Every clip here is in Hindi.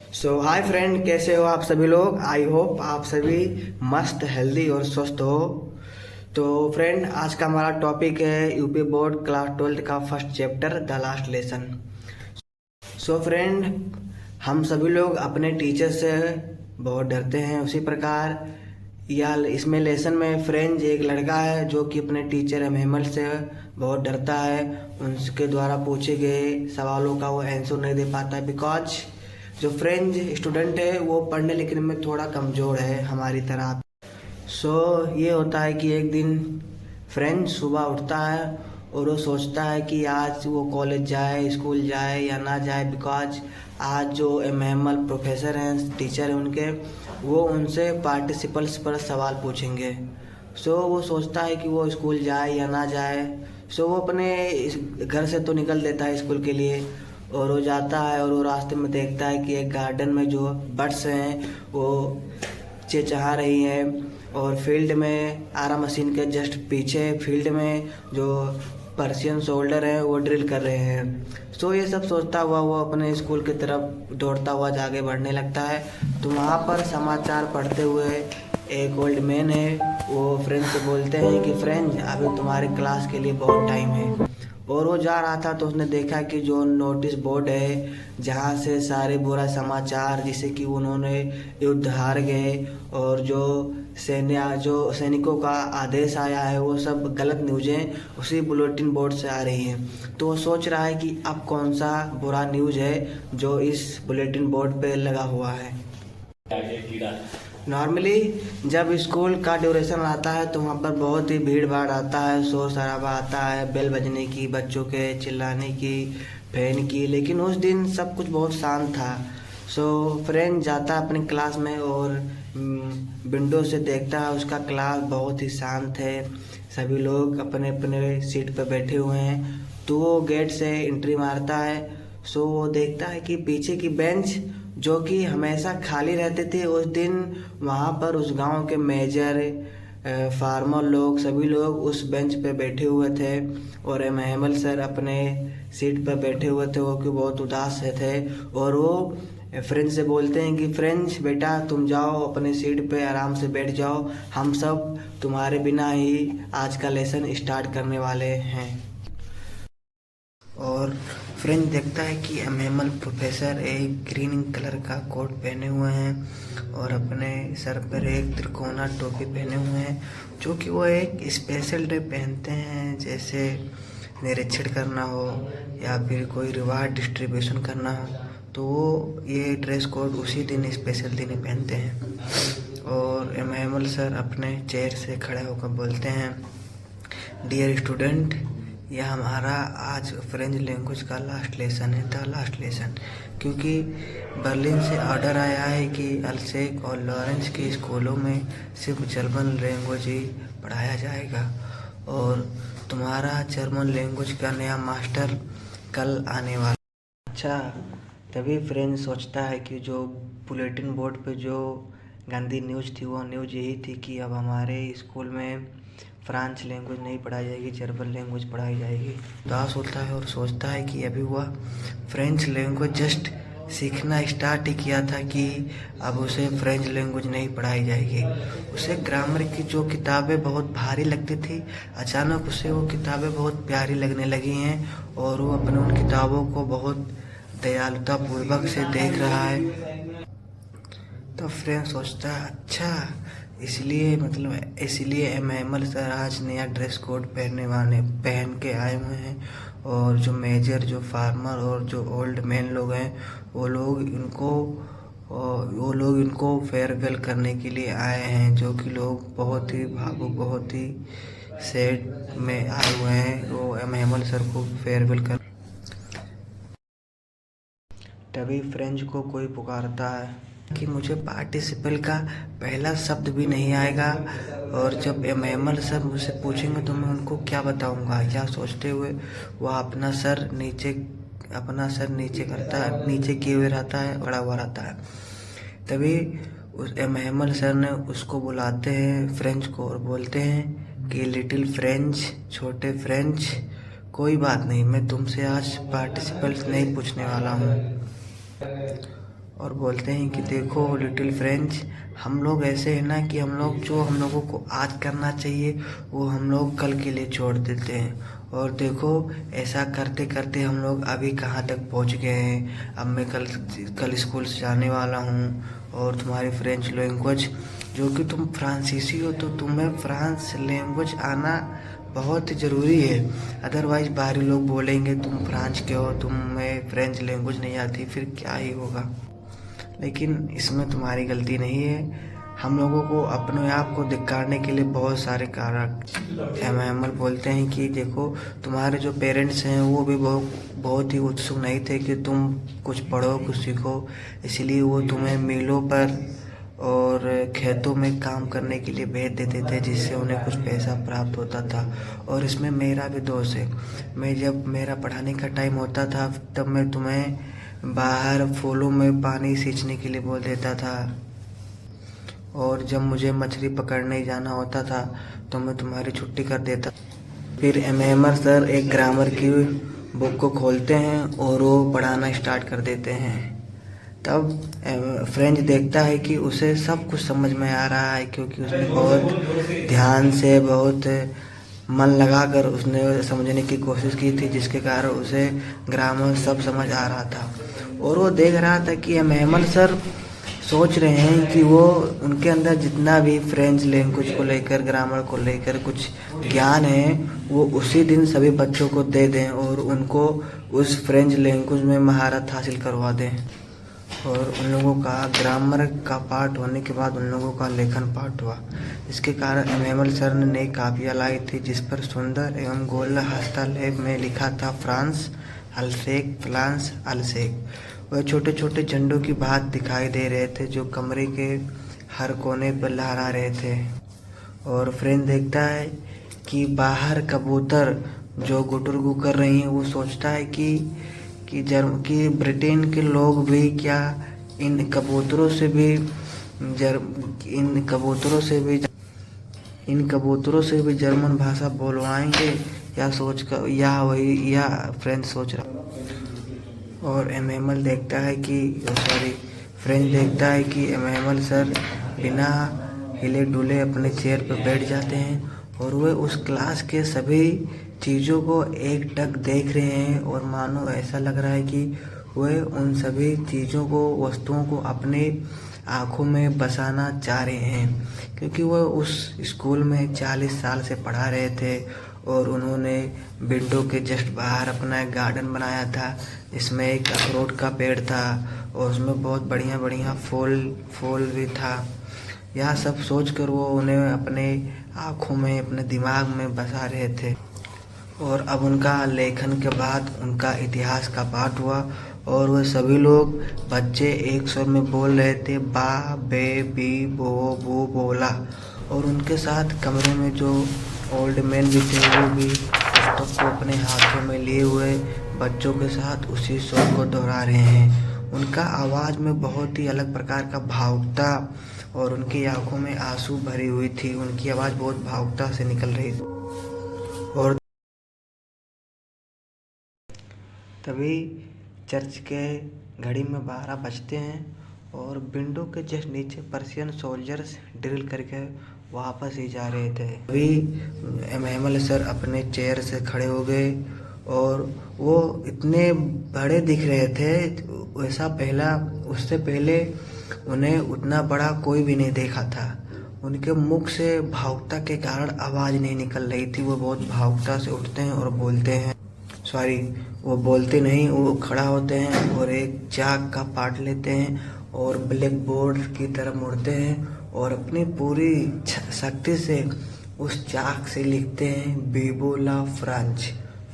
हाय फ्रेंड, कैसे हो आप सभी लोग। आई होप आप सभी मस्त हेल्दी और स्वस्थ हो। तो फ्रेंड, आज का हमारा टॉपिक है यूपी बोर्ड क्लास 12 का first chapter the last lesson. Friend, हम सभी लोग अपने टीचर से बहुत डरते हैं। उसी प्रकार या इसमें लेसन में फ्रेंड एक लड़का है जो कि अपने टीचर मेमल से बहुत डरता है। उनके द्वारा पूछे गए सवालों का वो आंसर नहीं दे पाता है, बिकॉज जो फ्रेंच स्टूडेंट है वो पढ़ने लिखने में थोड़ा कमज़ोर है हमारी तरह। ये होता है कि एक दिन फ्रेंच सुबह उठता है और वो सोचता है कि आज वो कॉलेज जाए, स्कूल जाए या ना जाए, बिकॉज आज जो एमएमएल प्रोफेसर हैं, टीचर हैं उनके, वो उनसे पार्टिसिपल्स पर सवाल पूछेंगे। वो सोचता है कि वो स्कूल जाए या ना जाए। वो अपने घर से तो निकल देता है स्कूल के लिए, और वो जाता है और वो रास्ते में देखता है कि एक गार्डन में जो बर्ड्स हैं वो चहचहा रही हैं, और फील्ड में आरा मशीन के जस्ट पीछे फील्ड में जो पर्शियन शोल्डर हैं वो ड्रिल कर रहे हैं। ये सब सोचता हुआ वो अपने स्कूल की तरफ दौड़ता हुआ आगे बढ़ने लगता है। तो वहाँ पर समाचार पढ़ते हुए एक ओल्ड मैन है, वो फ्रेंड से बोलते हैं कि फ्रेंड, अभी तुम्हारे क्लास के लिए बहुत टाइम है। और वो जा रहा था तो उसने देखा कि जो नोटिस बोर्ड है जहाँ से सारे बुरा समाचार, जिसे कि उन्होंने युद्ध हार गए और जो सैनिकों का आदेश आया है, वो सब गलत न्यूज़ें उसी बुलेटिन बोर्ड से आ रही हैं। तो वो सोच रहा है कि अब कौन सा बुरा न्यूज़ है जो इस बुलेटिन बोर्ड पे लगा हुआ है। नॉर्मली जब स्कूल का ड्यूरेशन आता है तो वहाँ पर बहुत ही भीड़ भाड़ आता है, शोर शराबा आता है, बेल बजने की, बच्चों के चिल्लाने की, फैन की। लेकिन उस दिन सब कुछ बहुत शांत था। फ्रेंड जाता है अपनी क्लास में और विंडो से देखता है उसका क्लास बहुत ही शांत है, सभी लोग अपने अपने सीट पर बैठे हुए हैं। तो वो गेट से एंट्री मारता है। वो देखता है कि पीछे की बेंच जो कि हमेशा खाली रहते थे, उस दिन वहाँ पर उस गांव के मेजर, फार्मर लोग, सभी लोग उस बेंच पे बैठे हुए थे, और महमल सर अपने सीट पर बैठे हुए थे, वो कि बहुत उदास थे। और वो फ्रेंच से बोलते हैं कि फ्रेंच बेटा, तुम जाओ अपने सीट पे आराम से बैठ जाओ, हम सब तुम्हारे बिना ही आज का लेसन स्टार्ट करने वाले हैं। और फ्रेंच देखता है कि एमएमएल प्रोफेसर एक ग्रीन कलर का कोट पहने हुए हैं और अपने सर पर एक त्रिकोना टोपी पहने हुए हैं, जो कि वो एक स्पेशल डे पहनते हैं, जैसे निरीक्षण करना हो या फिर कोई रिवार्ड डिस्ट्रीब्यूशन करना हो, तो वो ये ड्रेस कोड उसी दिन, स्पेशल दिन ही पहनते हैं। और एमएमएल सर अपने चेयर से खड़े होकर बोलते हैं, डियर स्टूडेंट, यह हमारा आज फ्रेंच लैंग्वेज का लास्ट लेसन है, द लास्ट लेसन, क्योंकि बर्लिन से ऑर्डर आया है कि अल्सेक और लॉरेंस के स्कूलों में सिर्फ जर्मन लैंग्वेज ही पढ़ाया जाएगा, और तुम्हारा जर्मन लैंग्वेज का नया मास्टर कल आने वाला। अच्छा, तभी फ्रेंच सोचता है कि जो बुलेटिन बोर्ड पे जो गंदी न्यूज़ थी, वो न्यूज़ यही थी कि अब हमारे स्कूल में फ्रेंच लैंग्वेज नहीं पढ़ाई जाएगी, जर्मन लैंग्वेज पढ़ाई जाएगी। उदास होता है और सोचता है कि अभी वह फ्रेंच लैंग्वेज जस्ट सीखना स्टार्ट ही किया था कि अब उसे फ्रेंच लैंग्वेज नहीं पढ़ाई जाएगी। उसे ग्रामर की जो किताबें बहुत भारी लगती थी, अचानक उसे वो किताबें बहुत प्यारी लगने लगी हैं, और वो अपने उन किताबों को बहुत दयालुता पूर्वक से देख रहा है। तो फ्रेंड सोचता है, अच्छा, इसलिए एमएमएल सर आज नया ड्रेस कोड पहन के आए हुए हैं, और जो मेजर, जो फार्मर और जो ओल्ड मैन लोग हैं, वो लोग इनको फेयरवेल करने के लिए आए हैं, जो कि लोग बहुत ही भावुक, बहुत ही सैड में आए हुए हैं, वो एमएमएल सर को फेयरवेल कर। तभी फ्रेंच को कोई पुकारता है कि मुझे पार्टिसिपल का पहला शब्द भी नहीं आएगा, और जब एमएमएल सर मुझसे पूछेंगे तो मैं उनको क्या बताऊंगा। यह सोचते हुए वह अपना सर नीचे करता है, नीचे किए हुए रहता है, बड़ा हुआ रहता है। तभी उस एमएमएल सर ने उसको बुलाते हैं, फ्रेंच को, और बोलते हैं कि लिटिल फ्रेंच, छोटे फ्रेंच, कोई बात नहीं, मैं तुमसे आज पार्टिसिपल्स नहीं पूछने वाला हूँ। और बोलते हैं कि देखो लिटिल फ्रेंच, हम लोग ऐसे हैं ना कि हम लोगों को आज करना चाहिए वो हम लोग कल के लिए छोड़ देते हैं। और देखो ऐसा करते करते हम लोग अभी कहाँ तक पहुँच गए हैं। अब मैं कल स्कूल से जाने वाला हूँ और तुम्हारी फ्रेंच लैंग्वेज, जो कि तुम फ्रांसीसी हो तो तुम्हें फ्रांस लैंग्वेज आना बहुत ज़रूरी है। अदरवाइज़ बाहरी लोग बोलेंगे तुम फ्रांस के हो, तुम्हें फ्रेंच लैंग्वेज नहीं आती, फिर क्या ही होगा। लेकिन इसमें तुम्हारी गलती नहीं है। हम लोगों को अपने आप को दिखाने के लिए बहुत सारे कारक एमएमएल बोलते हैं कि देखो तुम्हारे जो पेरेंट्स हैं वो भी बहुत ही उत्सुक नहीं थे कि तुम कुछ पढ़ो कुछ सीखो, इसलिए वो तुम्हें मीलों पर और खेतों में काम करने के लिए भेज देते थे, जिससे उन्हें कुछ पैसा प्राप्त होता था। और इसमें मेरा भी दोष है। मैं जब मेरा पढ़ाने का टाइम होता था तब मैं तुम्हें बाहर फूलों में पानी सींचने के लिए बोल देता था, और जब मुझे मछली पकड़ने जाना होता था तो मैं तुम्हारी छुट्टी कर देता। फिर एमएमआर सर एक ग्रामर की बुक को खोलते हैं और वो पढ़ाना स्टार्ट कर देते हैं। तब फ्रेंच देखता है कि उसे सब कुछ समझ में आ रहा है, क्योंकि उसने बहुत ध्यान से बहुत मन लगाकर उसने समझने की कोशिश की थी, जिसके कारण उसे ग्रामर सब समझ आ रहा था। और वो देख रहा था कि एमएमआर सर सोच रहे हैं कि वो उनके अंदर जितना भी फ्रेंच लैंग्वेज को लेकर ग्रामर को लेकर कुछ ज्ञान है वो उसी दिन सभी बच्चों को दे दें और उनको उस फ्रेंच लैंग्वेज में महारत हासिल करवा दें। और उन लोगों का ग्रामर का पार्ट होने के बाद उन लोगों का लेखन पार्ट हुआ। इसके कारण एमएमएल सर ने नई कापियाँ लाई थी जिस पर सुंदर एवं गोल हस्तलेख में लिखा था फ्रांस अल्सेक फ्रांस अल्सेक। वह छोटे छोटे झंडों की भांति दिखाई दे रहे थे जो कमरे के हर कोने पर लहरा रहे थे। और फ्रेंच देखता है कि बाहर कबूतर जो गुटुरगु कर रही हैं, वो सोचता है कि ब्रिटेन के लोग भी क्या इन कबूतरों से भी जर्मन भाषा बोलवाएंगे, या फ्रेंच सोच रहा। और एमएमएल देखता है कि फ्रेंच देखता है कि एमएमएल सर बिना हिले डुले अपने चेयर पर बैठ जाते हैं और वे उस क्लास के सभी चीज़ों को एकटक देख रहे हैं, और मानो ऐसा लग रहा है कि वे उन सभी चीज़ों को वस्तुओं को अपने आँखों में बसाना चाह रहे हैं, क्योंकि वह उस स्कूल में 40 साल से पढ़ा रहे थे और उन्होंने विंडो के जस्ट बाहर अपना एक गार्डन बनाया था जिसमें एक अखरोट का पेड़ था और उसमें बहुत बढ़िया बढ़िया फूल भी था। यह सब सोचकर वो उन्हें अपने आँखों में अपने दिमाग में बसा रहे थे। और अब उनका लेखन के बाद उनका इतिहास का पाठ हुआ और वह सभी लोग बच्चे एक स्वर में बोल रहे थे बा बे बी बो बू बोला। और उनके साथ कमरे में जो ओल्ड मैन भी थे वो भी पुस्तक को अपने हाथों में लिए हुए बच्चों के साथ उसी स्वर को दोहरा रहे हैं। उनका आवाज़ में बहुत ही अलग प्रकार का भावुकता और उनकी आंखों में आंसू भरी हुई थी। उनकी आवाज़ बहुत भावुकता से निकल रही थी। और तभी चर्च के घड़ी में 12 बजते हैं और विंडो के जस्ट नीचे पर्शियन सोल्जर्स ड्रिल करके वापस ही जा रहे थे। अभी एमएमएल सर अपने चेयर से खड़े हो गए और वो इतने बड़े दिख रहे थे, उससे पहले उन्हें उतना बड़ा कोई भी नहीं देखा था। उनके मुख से भावुकता के कारण आवाज़ नहीं निकल रही थी। वो बहुत भावुकता से उठते हैं और बोलते हैं, वो बोलते नहीं, वो खड़ा होते हैं और एक चाक का पार्ट लेते हैं और ब्लैक बोर्ड की तरफ मुड़ते हैं और अपनी पूरी शक्ति से उस चाक से लिखते हैं विव ला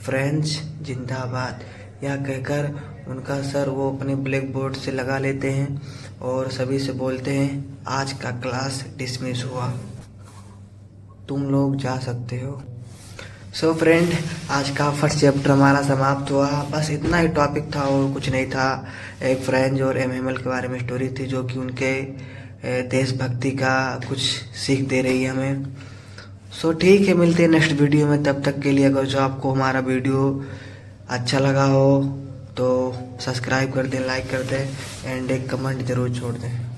फ्रेंच जिंदाबाद। यह कहकर उनका सर वो अपने ब्लैक बोर्ड से लगा लेते हैं और सभी से बोलते हैं आज का क्लास डिसमिस हुआ, तुम लोग जा सकते हो। सो फ्रेंड, आज का फर्स्ट चैप्टर हमारा समाप्त हुआ। बस इतना ही टॉपिक था और कुछ नहीं था। एक फ्रेंच और एमएमएल के बारे में स्टोरी थी जो कि उनके देशभक्ति का कुछ सीख दे रही है हमें। सो ठीक है, मिलते हैं नेक्स्ट वीडियो में। तब तक के लिए अगर जो आपको हमारा वीडियो अच्छा लगा हो तो सब्सक्राइब कर दें, लाइक कर दें एंड एक कमेंट ज़रूर छोड़ दें।